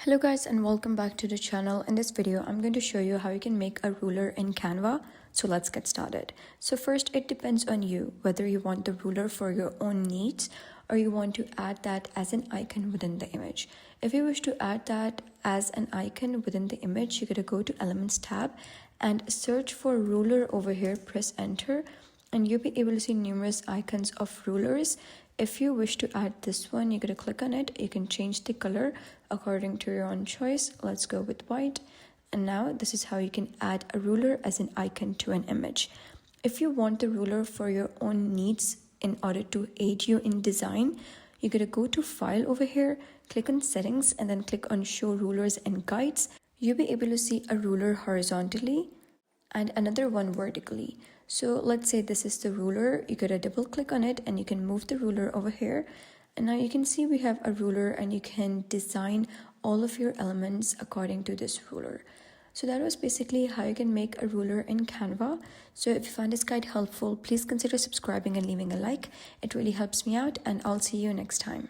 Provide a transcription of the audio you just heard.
Hello guys and welcome back to the channel. In this video I'm going to show you how you can make a ruler in Canva. So let's get started. So first, it depends on you whether you want the ruler for your own needs or you want to add that as an icon within the image. If you wish to add that as an icon within the image, you're going to go to Elements tab and search for ruler over here, press enter, and you'll be able to see numerous icons of rulers. If you wish to add this one, you're going to click on it. You can change the color according to your own choice. Let's go with white. And now this is how you can add a ruler as an icon to an image. If you want the ruler for your own needs in order to aid you in design, you're going to go to File over here, click on Settings, and then click on Show Rulers and Guides. You'll be able to see a ruler horizontally and another one vertically. So let's say this is the ruler. You gotta double click on it and you can move the ruler over here, and now you can see we have a ruler and you can design all of your elements according to this ruler. So that was basically how you can make a ruler in Canva. So if you find this guide helpful, please consider subscribing and leaving a like. It really helps me out, and I'll see you next time.